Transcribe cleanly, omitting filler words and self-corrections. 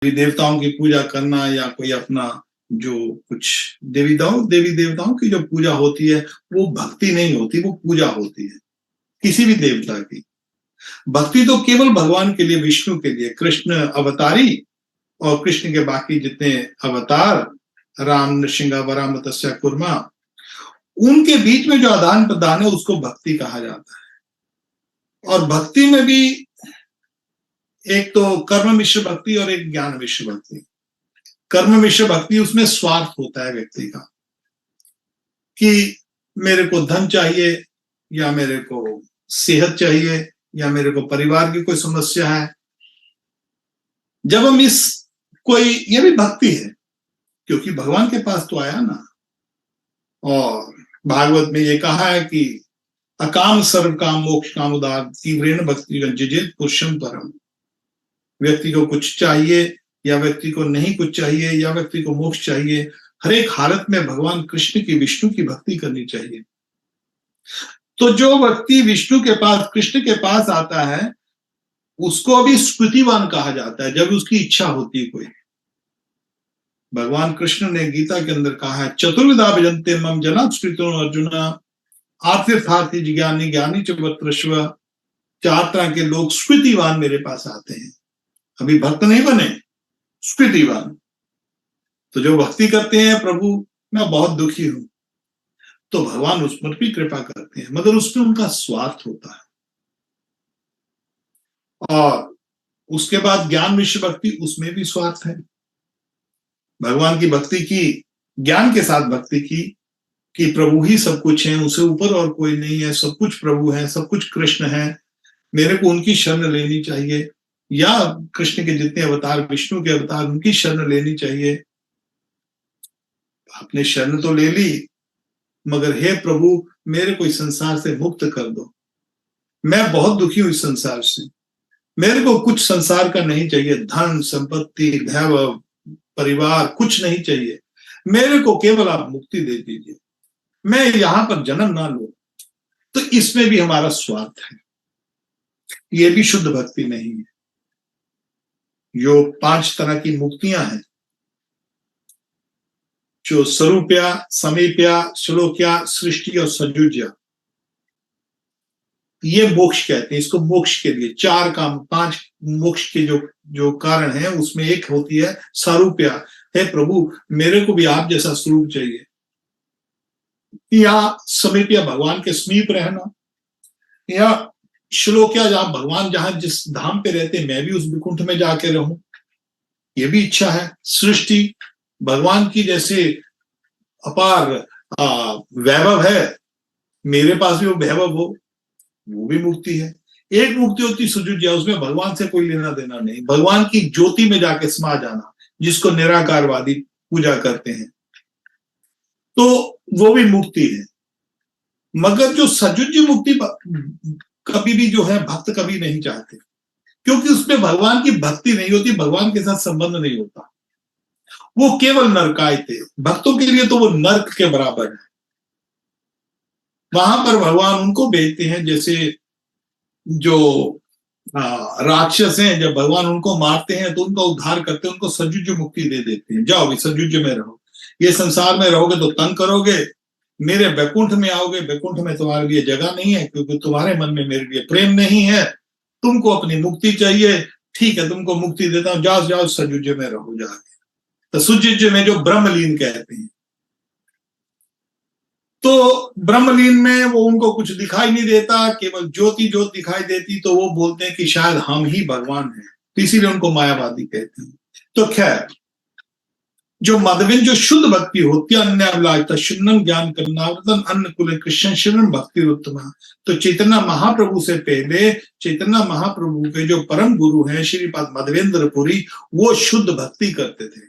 देवी देवताओं की पूजा करना या कोई अपना जो कुछ देवी देवताओं की जो पूजा होती है वो भक्ति नहीं होती, वो पूजा होती है किसी भी देवता की। भक्ति तो केवल भगवान के लिए, विष्णु के लिए, कृष्ण अवतारी और कृष्ण के बाकी जितने अवतार, राम नृसिंह वरा मत्स्य कुर्मा, उनके बीच में जो आदान प्रदान है उसको भक्ति कहा जाता है। और भक्ति में भी एक तो कर्म मिश्र भक्ति और एक ज्ञान मिश्र भक्ति। कर्म मिश्र भक्ति, उसमें स्वार्थ होता है व्यक्ति का कि मेरे को धन चाहिए या मेरे को सेहत चाहिए या मेरे को परिवार की कोई समस्या है। जब हम इस कोई, ये भी भक्ति है क्योंकि भगवान के पास तो आया ना। और भागवत में ये कहा है कि अकाम सर्व काम मोक्ष काम उदार तीव्रेण भक्ति जिजित पुरुषम परम। व्यक्ति को कुछ चाहिए या व्यक्ति को नहीं कुछ चाहिए या व्यक्ति को मोक्ष चाहिए, हर एक हालत में भगवान कृष्ण की, विष्णु की भक्ति करनी चाहिए। तो जो व्यक्ति विष्णु के पास, कृष्ण के पास आता है, उसको भी स्मृतिवान कहा जाता है जब उसकी इच्छा होती है कोई। भगवान कृष्ण ने गीता के अंदर कहा है, चतुर्विधा भजन्ते मम जना स्मृतो अर्जुन आर्थिर्थार्थी जिज्ञानी ज्ञानी च वत्रस्व। 4 तरह के लोग स्मृतिवान मेरे पास आते हैं, अभी भक्त नहीं बने, स्मृतिवान। तो जो भक्ति करते हैं, प्रभु मैं बहुत दुखी हूं, तो भगवान उस पर भी कृपा करते हैं, मगर उसमें उनका स्वार्थ होता है। और उसके बाद ज्ञान मिश्र भक्ति, उसमें भी स्वार्थ है। भगवान की भक्ति की, ज्ञान के साथ भक्ति की कि प्रभु ही सब कुछ है, उसे ऊपर और कोई नहीं है, सब कुछ प्रभु है, सब कुछ कृष्ण है, मेरे को उनकी शरण लेनी चाहिए, या कृष्ण के जितने अवतार, विष्णु के अवतार, उनकी शरण लेनी चाहिए। आपने शरण तो ले ली, मगर हे प्रभु मेरे को इस संसार से मुक्त कर दो, मैं बहुत दुखी हूं इस संसार से, मेरे को कुछ संसार का नहीं चाहिए, धन संपत्ति वैभव परिवार कुछ नहीं चाहिए, मेरे को केवल आप मुक्ति दे दीजिए, मैं यहां पर जन्म ना लूं। तो इसमें भी हमारा स्वार्थ है, ये भी शुद्ध भक्ति नहीं है। जो 5 तरह की मुक्तियां हैं, जो स्वरूप्या, समीप्या, श्लोक्या, सृष्टि और सजुज्या, ये मोक्ष कहते हैं इसको। मोक्ष के लिए 4 काम, 5 मोक्ष के जो कारण है, उसमें एक होती है सारूप्या, हे प्रभु मेरे को भी आप जैसा स्वरूप चाहिए, या समीप्या भगवान के समीप रहना, या श्लोक्या जहां भगवान जहां जिस धाम पे रहते मैं भी उस विकुंठ में जाके रहूं, ये भी इच्छा है। सृष्टि, भगवान की जैसे अपार वैभव है, मेरे पास भी वो वैभव हो, वो भी मुक्ति है। एक मुक्ति होती सुजुज्या, उसमें भगवान से कोई लेना देना नहीं, भगवान की ज्योति में जाके समा जाना, जिसको निराकारवादी पूजा करते हैं, तो वो भी मुक्ति है। मगर जो सजुज्य मुक्ति कभी भी जो है भक्त कभी नहीं चाहते, क्योंकि उसमें भगवान की भक्ति नहीं होती, भगवान के साथ संबंध नहीं होता, वो केवल नरकायते। भक्तों के लिए तो वो नर्क के बराबर है। वहां पर भगवान उनको भेजते हैं, जैसे जो राक्षस हैं, जब भगवान उनको मारते हैं तो उनका उद्धार करते हैं, उनको सजुज्य मुक्ति दे देते हैं, जाओ सजुज्य में रहो, ये संसार में रहोगे तो तंग करोगे, मेरे वैकुंठ में आओगे, वैकुंठ में तुम्हारे लिए जगह नहीं है, क्योंकि तुम्हारे मन में मेरे लिए प्रेम नहीं है, तुमको अपनी मुक्ति चाहिए, ठीक है तुमको मुक्ति देता हूं, जाओ जाओ सजुज्य में रहो जाके। तो सुजुज्य में जो ब्रह्मलीन कहते हैं, तो ब्रह्मलीन में वो उनको कुछ दिखाई नहीं देता, केवल ज्योति ज्योत दिखाई देती, तो वो बोलते हैं कि शायद हम ही भगवान हैं, तो इसीलिए उनको मायावादी कहते हैं। तो खैर, जो मधविन, जो शुद्ध भक्ति होती है, अन्य शुन्नम ज्ञान करनावृतन अन्न कुल कृष्ण शरण भक्ति उत्तम। तो चैतन्य महाप्रभु से पहले, चैतन्य महाप्रभु के जो परम गुरु हैं श्रीपाद मध्वेंद्र पुरी, वो शुद्ध भक्ति करते थे।